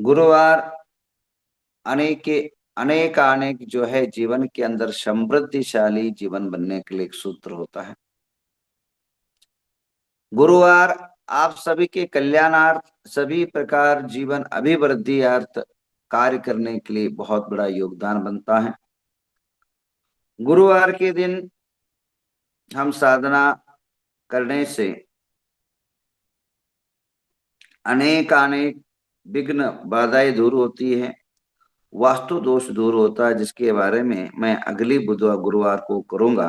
गुरुवार अनेक अनेक जो है जीवन के अंदर समृद्धिशाली जीवन बनने के लिए एक सूत्र होता है। गुरुवार आप सभी के कल्याणार्थ, सभी प्रकार जीवन अभिवृद्धि अर्थ कार्य करने के लिए बहुत बड़ा योगदान बनता है। गुरुवार के दिन हम साधना करने से अनेक विघ्न बाधाएं दूर होती है, वास्तु दोष दूर होता है, जिसके बारे में मैं अगली बुधवार गुरुवार को करूंगा।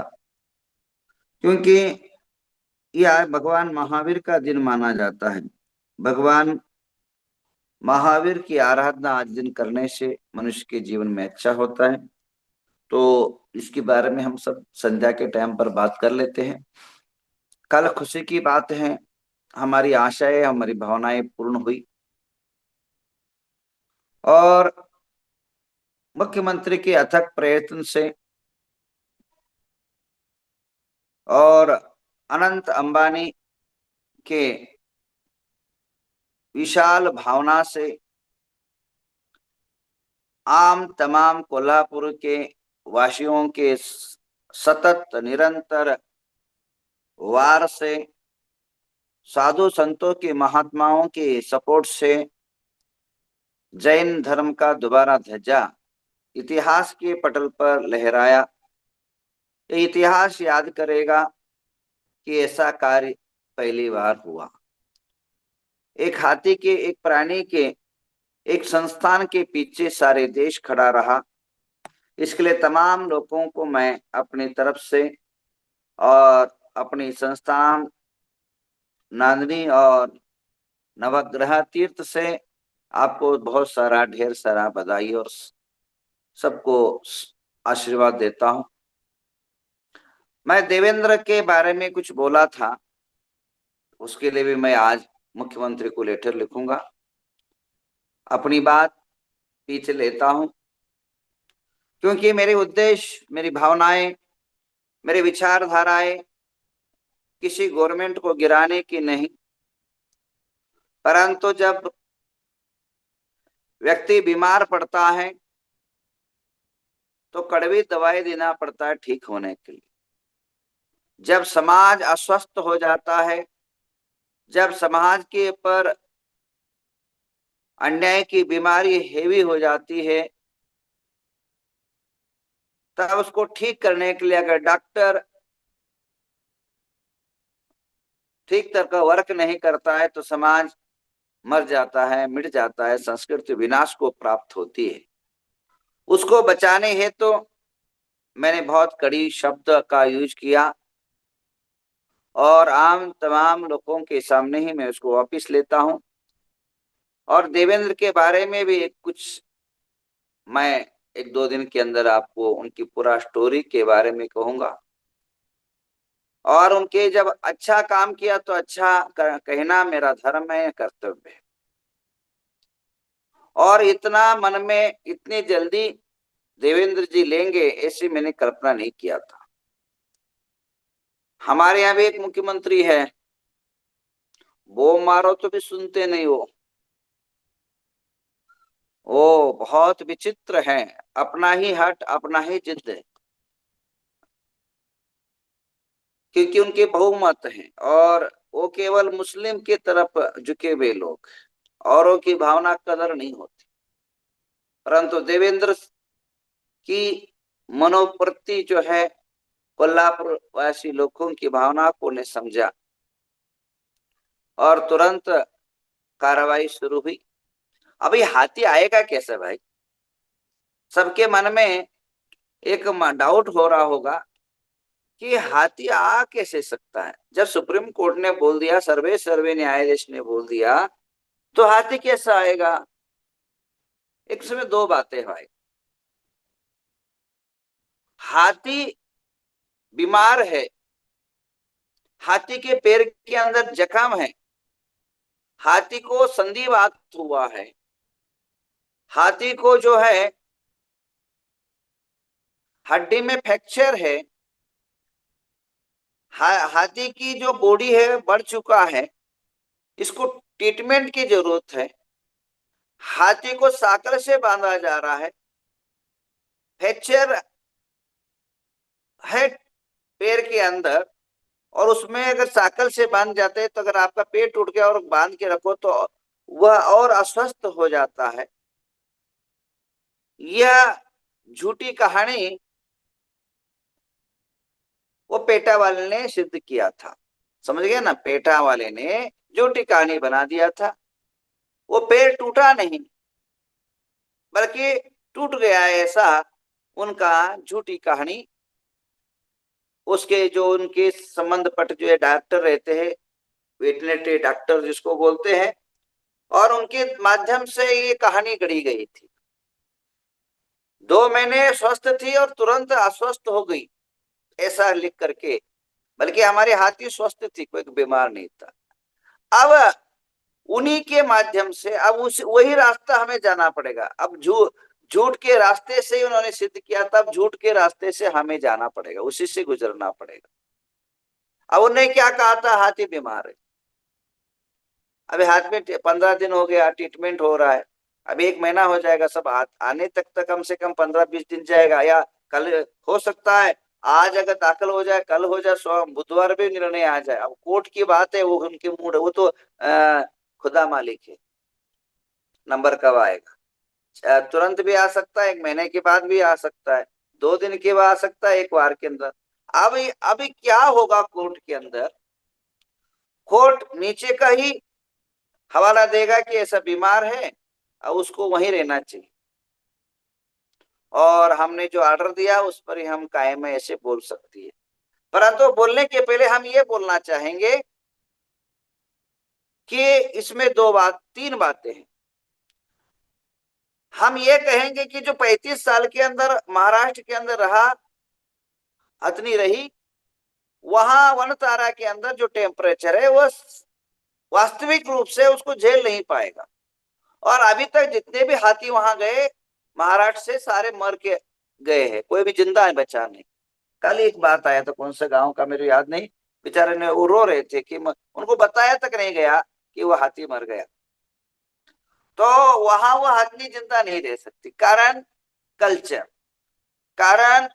क्योंकि यह भगवान महावीर का दिन माना जाता है। भगवान महावीर की आराधना आज दिन करने से मनुष्य के जीवन में अच्छा होता है। तो इसके बारे में हम सब संध्या के टाइम पर बात कर लेते हैं। कल खुशी की बात है, हमारी आशाएं, हमारी भावनाएं पूर्ण हुई और मुख्यमंत्री के अथक प्रयत्न से और अनंत अंबानी के विशाल भावना से आम तमाम कोल्हापुर के वासियों के सतत निरंतर वार से, साधु संतों के महात्माओं के सपोर्ट से जैन धर्म का दोबारा ध्वजा इतिहास के पटल पर लहराया। ये इतिहास याद करेगा कि ऐसा कार्य पहली बार हुआ। एक हाथी के, एक प्राणी के, एक संस्थान के पीछे सारे देश खड़ा रहा। इसके लिए तमाम लोगों को मैं अपनी तरफ से और अपनी संस्थान नांदनी और नवग्रह तीर्थ से आपको बहुत सारा, ढेर सारा बधाई और सबको आशीर्वाद देता हूं। मैं देवेंद्र के बारे में कुछ बोला था, उसके लिए भी मैं आज मुख्यमंत्री को लेटर लिखूंगा। अपनी बात पीछे लेता हूं, क्योंकि मेरे उद्देश्य, मेरी भावनाएं, मेरी विचारधाराएं किसी गवर्नमेंट को गिराने की नहीं, परंतु जब व्यक्ति बीमार पड़ता है तो कड़वी दवाई देना पड़ता है ठीक होने के लिए। जब समाज अस्वस्थ हो जाता है, जब समाज के ऊपर अन्याय की बीमारी हेवी हो जाती है, तब उसको ठीक करने के लिए अगर डॉक्टर ठीक तरह का वर्क नहीं करता है तो समाज मर जाता है, मिट जाता है, संस्कृति विनाश को प्राप्त होती है। उसको बचाने हेतु तो मैंने बहुत कड़ी शब्द का यूज किया और आम तमाम लोगों के सामने ही मैं उसको वापिस लेता हूं। और देवेंद्र के बारे में भी कुछ मैं एक दो दिन के अंदर आपको उनकी पूरा स्टोरी के बारे में कहूंगा। और उनके जब अच्छा काम किया तो अच्छा कहना मेरा धर्म है, कर्तव्य है। और इतना मन में इतनी जल्दी देवेंद्र जी लेंगे ऐसी मैंने कल्पना नहीं किया था। हमारे यहाँ भी एक मुख्यमंत्री है, वो मारो तो भी सुनते नहीं। वो बहुत विचित्र है, अपना ही हट, अपना ही जिद है, क्योंकि उनके बहुमत हैं और वो केवल मुस्लिम की तरफ झुके हुए लोग, औरों की भावना कदर नहीं होती। परंतु देवेंद्र की मनोवृत्ति जो है, कोल्हापुर वासी लोगों की भावना को ने समझा और तुरंत कार्रवाई शुरू हुई। अभी हाथी आएगा कैसे भाई? सबके मन में एक डाउट हो रहा होगा कि हाथी आ कैसे सकता है। जब सुप्रीम कोर्ट ने बोल दिया, सर्वे सर्वे न्यायाधीश ने बोल दिया, तो हाथी कैसा आएगा? एक समय दो बातें भाई। हाथी बीमार है, हाथी के पैर के अंदर जख्म है, हाथी को संधिवात हुआ है, हाथी को जो है हड्डी में फ्रैक्चर है, हाथी की जो बॉडी है बढ़ चुका है, इसको ट्रीटमेंट की जरूरत है। हाथी को साकर से बांधा जा रहा है, फ्रैक्चर है पैर के अंदर, और उसमें अगर साकल से बांध जाते हैं तो अगर आपका पेट टूट गया और बांध के रखो तो वह और अस्वस्थ हो जाता है। यह झूठी कहानी वो पेटा वाले ने सिद्ध किया था। समझ गए ना, पेटा वाले ने झूठी कहानी बना दिया था। वो पेड़ टूटा नहीं, बल्कि टूट गया ऐसा उनका झूठी कहानी। उसके जो उनके संबंध पट जो डॉक्टर रहते हैं, वेटनरी डॉक्टर जिसको बोलते हैं, और उनके माध्यम से ये कहानी गढ़ी गई थी। 2 महीने स्वस्थ थी और तुरंत अस्वस्थ हो गई, ऐसा लिख करके। बल्कि हमारे हाथी स्वस्थ थी, कोई बीमार नहीं था। अब उन्हीं के माध्यम से अब उस वही रास्ता हमें जाना पड़ेगा। अब झूठ के रास्ते से ही उन्होंने सिद्ध किया था, अब झूठ के रास्ते से हमें जाना पड़ेगा, उसी से गुजरना पड़ेगा। अब उन्होंने क्या कहा था, हाथी बीमार है। अभी हाथ में 15 दिन हो गया, ट्रीटमेंट हो रहा है। अभी 1 महीना हो जाएगा, सब आने तक कम से कम 15-20 दिन जाएगा, या कल हो सकता है। आज अगर दाखिल हो जाए, कल हो जाए, बुधवार भी निर्णय आ जाए। अब कोर्ट की बात है, वो उनके मूड है, वो तो खुदा मालिक है, नंबर कब आएगा। तुरंत भी आ सकता है, 1 महीने के बाद भी आ सकता है, 2 दिन के बाद आ सकता है, 1 बार के अंदर। अब अभी क्या होगा कोर्ट के अंदर, कोर्ट नीचे का ही हवाला देगा कि ऐसा बीमार है, अब उसको वहीं रहना चाहिए, और हमने जो ऑर्डर दिया उस पर ही हम कायम है, ऐसे बोल सकती है। परंतु बोलने के पहले हम ये बोलना चाहेंगे कि इसमें 3 बातें हैं। हम ये कहेंगे कि जो 35 साल के अंदर महाराष्ट्र के अंदर रहा, हथनी रही, वहां वन तारा के अंदर जो टेम्परेचर है वह वास्तविक रूप से उसको झेल नहीं पाएगा। और अभी तक जितने भी हाथी वहां गए महाराष्ट्र से, सारे मर के गए हैं, कोई भी जिंदा बचा नहीं। कल एक बात आया था, कौन सा गांव का मेरे याद नहीं, बेचारे ने वो रो रहे थे कि उनको बताया तक नहीं गया कि वो हाथी मर गया। तो वहां वो हाथी जिंदा नहीं रह सकती, कारण कल्चर, कारण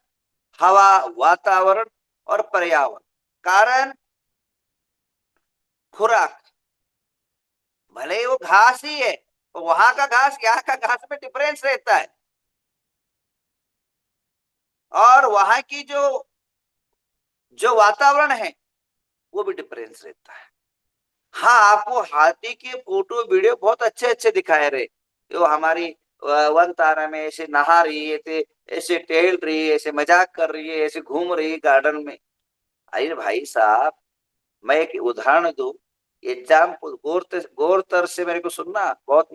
हवा, वातावरण और पर्यावरण, कारण खुराक। भले ही वो घास ही है, तो वहां का घास यहाँ का घास में डिफरेंस रहता है, और वहां की जो जो वातावरण है वो भी डिफरेंस रहता है। हाँ, आपको हाथी के फोटो वीडियो बहुत अच्छे अच्छे दिखाए रहे, जो हमारी वन तारा में ऐसे नहा रही है, ऐसे टहल रही है, ऐसे मजाक कर रही है, ऐसे घूम रही है गार्डन में। अरे भाई साहब, मैं एक उदाहरण दूं, एग्जाम्पल गौर तर से मेरे को सुनना, बहुत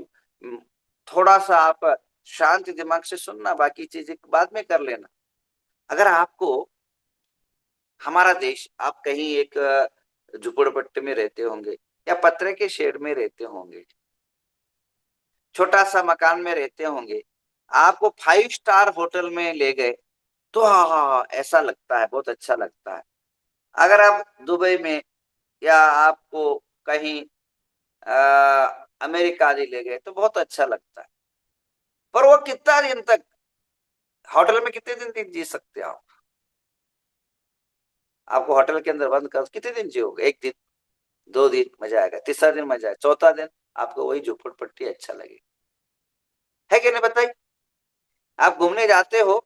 थोड़ा सा आप शांत दिमाग से सुनना, बाकी चीजें बाद में कर लेना। अगर आपको हमारा देश, आप कहीं एक झुपड़पट्टी में रहते होंगे, या पत्रे के शेड में रहते होंगे, छोटा सा मकान में रहते होंगे, आपको 5 स्टार होटल में ले गए, तो हाँ हाँ हाँ, ऐसा लगता है, बहुत अच्छा लगता है। अगर आप दुबई में, या आपको कहीं अमेरिका जी ले गए, तो बहुत अच्छा लगता है। पर वो कितना दिन तक होटल में, कितने दिन जी सकते हो आप? आपको होटल के अंदर बंद कर कितने दिन जियोगे? 1 दिन, 2 दिन मजा आएगा, तीसरा दिन मजा आएगा, चौथा दिन आपको वही झोपड़पट्टी अच्छा लगेगा, है कि नहीं बताइए। आप घूमने जाते हो,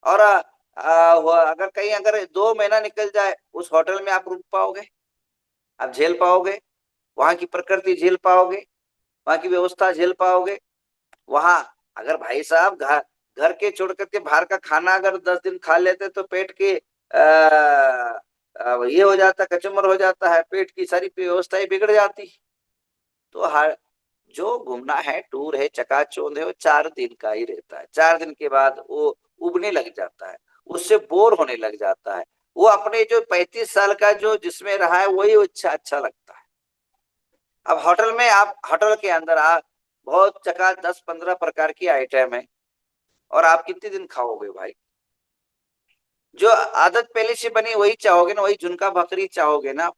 और अगर कहीं अगर 2 महीना निकल जाए, उस होटल में आप रुक पाओगे? आप झेल पाओगे? वहां की प्रकृति झेल पाओगे? वहां की व्यवस्था झेल पाओगे? वहां अगर भाई साहब घर घर के छोड़ करके बाहर का खाना अगर 10 दिन खा लेते तो पेट के ये हो जाता, कचुमर हो जाता है, पेट की सारी व्यवस्थाएं बिगड़ जाती। तो हर जो घूमना है, टूर है, चकाचौंध है, वो 4 दिन का ही रहता है। 4 दिन के बाद वो उबने लग जाता है, उससे बोर होने लग जाता है। वो अपने जो 35 साल का जो जिसमें रहा है वही अच्छा अच्छा लगता है। अब होटल में, आप होटल के अंदर आप बहुत चका 10-15 प्रकार की आइटम है, और आप कितने दिन खाओगे भाई? जो आदत पहले से बनी वही चाहोगे ना, वही झुनका भाकरी चाहोगे ना।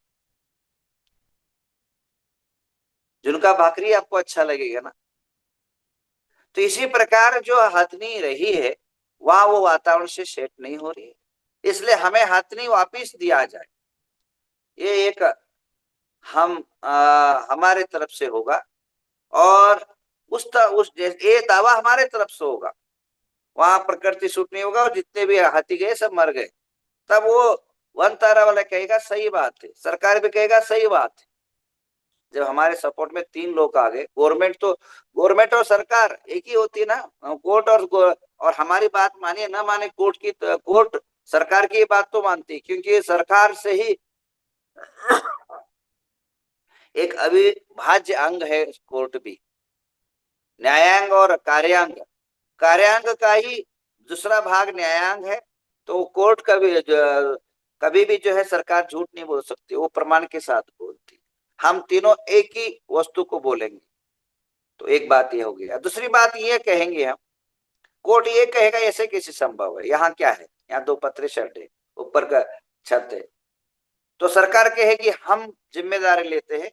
झुनका भाकरी आपको अच्छा लगेगा ना। तो इसी प्रकार जो हथनी रही है वहां वो वातावरण से सेट नहीं हो रही है, इसलिए हमें हथनी वापिस दिया जाए। ये एक हमारे तरफ से होगा, और ये दावा हमारे तरफ से होगा। वहां प्रकृति सूट नहीं होगा और जितने भी हाथी गए सब मर गए। तब वो वन तारा वाला कहेगा सही बात है, सरकार भी कहेगा सही बात है। जब हमारे सपोर्ट में 3 लोग आ गए, गवर्नमेंट और सरकार एक ही होती है ना। कोर्ट और हमारी बात मानिए ना माने कोर्ट की, कोर्ट सरकार की बात तो मानती है, क्योंकि सरकार से ही एक अविभाज्य अंग है कोर्ट भी। न्यायांग और कार्यांग, कार्यांग का ही दूसरा भाग न्यायांग है। तो कोर्ट कभी भी जो है सरकार झूठ नहीं बोल सकती, वो प्रमाण के साथ बोलती। हम तीनों एक ही वस्तु को बोलेंगे। तो एक बात ये हो गई। दूसरी बात ये कहेंगे हम, कोर्ट ये कहेगा ऐसे कैसे संभव है, यहाँ क्या है, यहाँ 2 पतरे शर्ट है, ऊपर का छत है। तो सरकार कहेगी हम जिम्मेदारी लेते हैं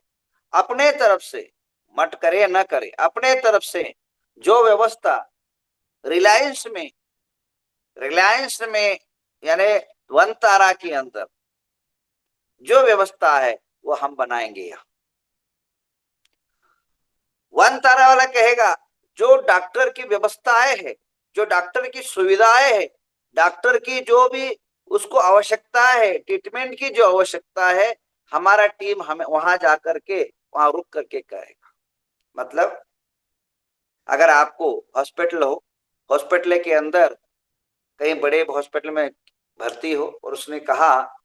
अपने तरफ से, मत करे न करे, अपने तरफ से जो व्यवस्था रिलायंस में यानी वन तारा के अंदर जो व्यवस्था है वो हम बनाएंगे। यहाँ वन तारा वाला कहेगा जो डॉक्टर की व्यवस्थाएं है, जो डॉक्टर की सुविधाएं है, डॉक्टर की जो भी उसको आवश्यकता है, ट्रीटमेंट की जो आवश्यकता है, हमारा टीम हमें वहां जाकर के वहां रुक करके करेगा। मतलब अगर आपको हॉस्पिटल हो, हॉस्पिटल के अंदर कहीं बड़े हॉस्पिटल में भर्ती हो और उसने कहा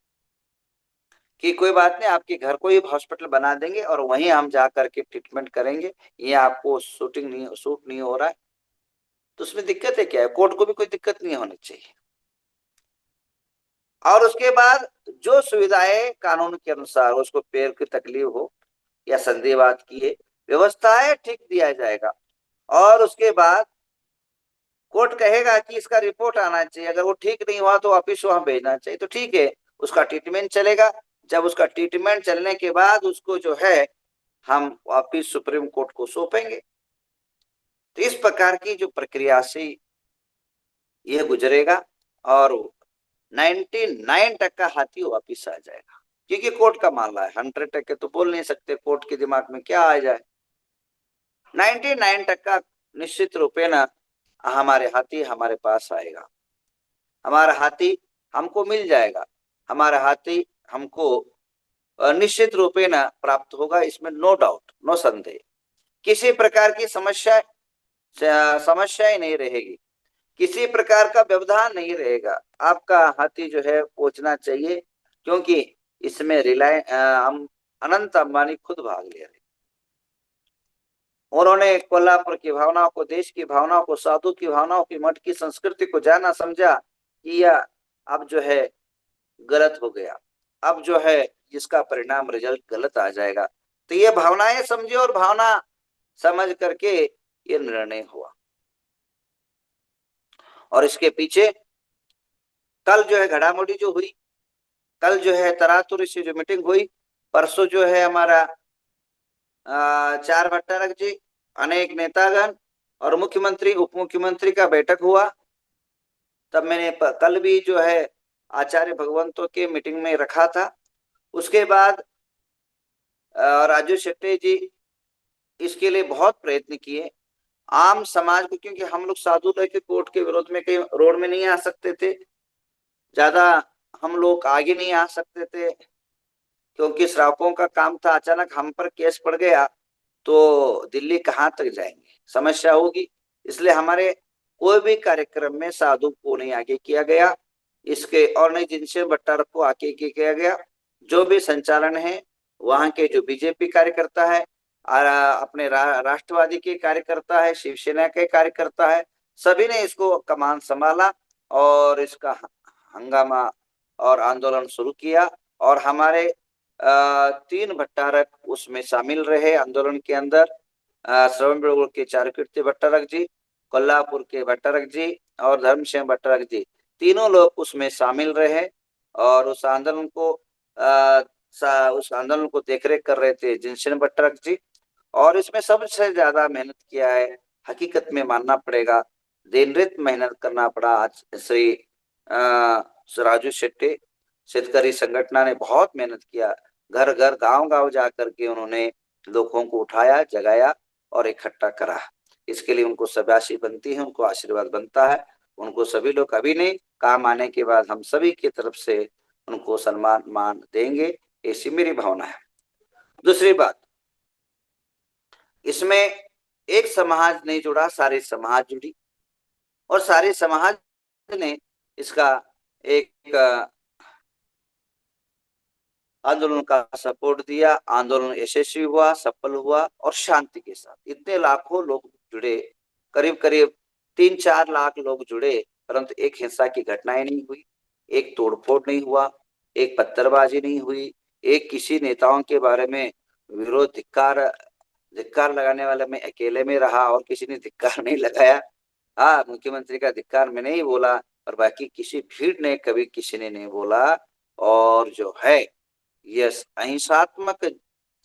कि कोई बात नहीं, आपके घर को ही हॉस्पिटल बना देंगे और वहीं हम जा करके ट्रीटमेंट करेंगे, ये आपको सूट नहीं हो रहा है, तो उसमें दिक्कत है क्या है? कोर्ट को भी कोई दिक्कत नहीं होनी चाहिए। और उसके बाद जो सुविधाएं कानून के अनुसार, उसको पैर की तकलीफ हो या संधिवात की है, व्यवस्थाएं ठीक दिया जाएगा। और उसके बाद कोर्ट कहेगा कि इसका रिपोर्ट आना चाहिए, अगर वो ठीक नहीं हुआ तो वापिस वहां भेजना चाहिए, तो ठीक है, उसका ट्रीटमेंट चलेगा। जब उसका ट्रीटमेंट चलने के बाद उसको जो है हम वापिस सुप्रीम कोर्ट को सौंपेंगे। तो इस प्रकार की जो प्रक्रिया से ये गुजरेगा और 99% हाथी वापिस आ जाएगा, क्योंकि कोर्ट का मामला है। 100% तो बोल नहीं सकते, कोर्ट के दिमाग में क्या आ जाए। 99% निश्चित रूपे न हमारे हाथी हमारे पास आएगा, हमारा हाथी हमको मिल जाएगा, हमारा हाथी हमको निश्चित रूपे न प्राप्त होगा, इसमें नो डाउट, नो संदेह। किसी प्रकार की समस्या ही नहीं रहेगी, किसी प्रकार का व्यवधान नहीं रहेगा। आपका हाथी जो है पहुंचना चाहिए, क्योंकि इसमें हम अनंत अंबानी खुद भाग ले रहे। उन्होंने कोल्हापुर की भावनाओं को, देश की भावनाओं को, साधु की भावनाओं की, मठ की संस्कृति को जाना समझा कि यह अब जो है गलत हो गया, अब जो है इसका परिणाम रिजल्ट गलत आ जाएगा। तो ये भावनाएं समझे और भावना समझ करके ये निर्णय हुआ। और इसके पीछे कल जो है घड़ामुड़ी जो हुई, कल जो है तरातुरी से जो मीटिंग हुई, परसों जो है हमारा 4 भट्टारक जी, अनेक नेतागण और मुख्यमंत्री उप मुख्यमंत्री का बैठक हुआ। तब मैंने कल भी जो है आचार्य भगवंतों के मीटिंग में रखा था। उसके बाद राजू शेट्टी जी इसके लिए बहुत प्रयत्न किए आम समाज को, क्योंकि हम लोग साधु रह के कोर्ट के विरोध में कहीं रोड में नहीं आ सकते थे, ज्यादा हम लोग आगे नहीं आ सकते थे, क्योंकि श्रावकों का काम था। अचानक हम पर केस पड़ गया तो दिल्ली कहाँ तक जाएंगे, समस्या होगी। इसलिए हमारे कोई भी कार्यक्रम में साधु को नहीं आगे किया गया, इसके और नहीं जिनसे भट्टारक को आगे किया गया। जो भी संचालन है वहां के जो बीजेपी कार्यकर्ता है, अपने राष्ट्रवादी के कार्यकर्ता है, शिवसेना के कार्यकर्ता है, सभी ने इसको कमान संभाला और इसका हंगामा और आंदोलन शुरू किया। और हमारे 3 भट्टारक उसमें शामिल रहे आंदोलन के अंदर। श्रवण बेलगोल के चारुकीर्ति भट्टारक जी, कोल्हापुर के भट्टारक जी और धर्मसिंह भट्टारक जी, तीनों लोग उसमें शामिल रहे और उस आंदोलन को देखरेख कर रहे थे जिनसेन भट्टारक जी। और इसमें सबसे ज्यादा मेहनत किया है हकीकत में मानना पड़ेगा। दिन रात मेहनत करना पड़ा। आज श्री राजू शेट्टी शेतकरी संगठन ने बहुत मेहनत किया। घर घर गांव गांव जाकर के उन्होंने लोगों को उठाया, जगाया और इकट्ठा करा। इसके लिए उनको शाबाशी बनती है, उनको आशीर्वाद बनता है। उनको सभी लोग अभी नहीं, काम आने के बाद हम सभी की तरफ से उनको सम्मान मान देंगे, ऐसी मेरी भावना है। दूसरी बात, इसमें एक समाज नहीं जुड़ा, सारे समाज जुड़ी और सारे समाज ने इसका एक आंदोलन का सपोर्ट दिया। आंदोलन यशस्वी हुआ, सफल हुआ और शांति के साथ इतने लाखों लोग जुड़े, करीब करीब 3-4 लाख लोग जुड़े, परंतु एक हिंसा की घटनाएं नहीं हुई, एक तोड़फोड़ नहीं हुआ, एक पत्थरबाजी नहीं हुई, एक किसी नेताओं के बारे में विरोध धिक्कार लगाने वाले में अकेले में रहा और किसी ने धिक्कार नहीं लगाया। हाँ, मुख्यमंत्री का धिक्कार में नहीं बोला और बाकी किसी भीड़ ने कभी किसी ने नहीं बोला। और जो है यह अहिंसात्मक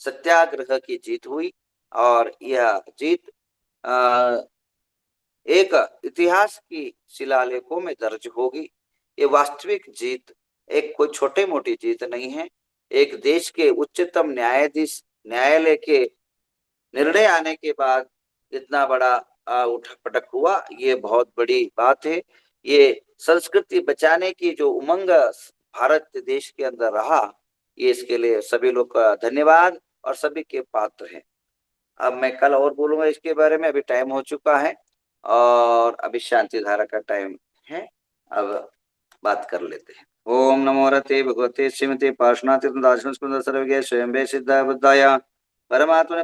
सत्याग्रह की जीत हुई और यह जीत एक इतिहास की शिलालेखों में दर्ज होगी। ये वास्तविक जीत एक कोई छोटे मोटी जीत नहीं है। एक देश के उच्चतम न्यायाधीश न्यायालय के निर्णय आने के बाद इतना बड़ा उठक पटक हुआ, ये बहुत बड़ी बात है। ये संस्कृति बचाने की जो उमंग भारत देश के अंदर रहा, ये इसके लिए सभी लोग का धन्यवाद और सभी के पात्र हैं। अब मैं कल और बोलूंगा इसके बारे में, अभी टाइम हो चुका है और अभी शांति धारा का टाइम है। अब बात कर लेते हैं। ओम नमो रते भगवते श्रीमते पार्श्वनाथ दार्शनिक स्वयं सिद्धाय बुद्धाय परमात्मने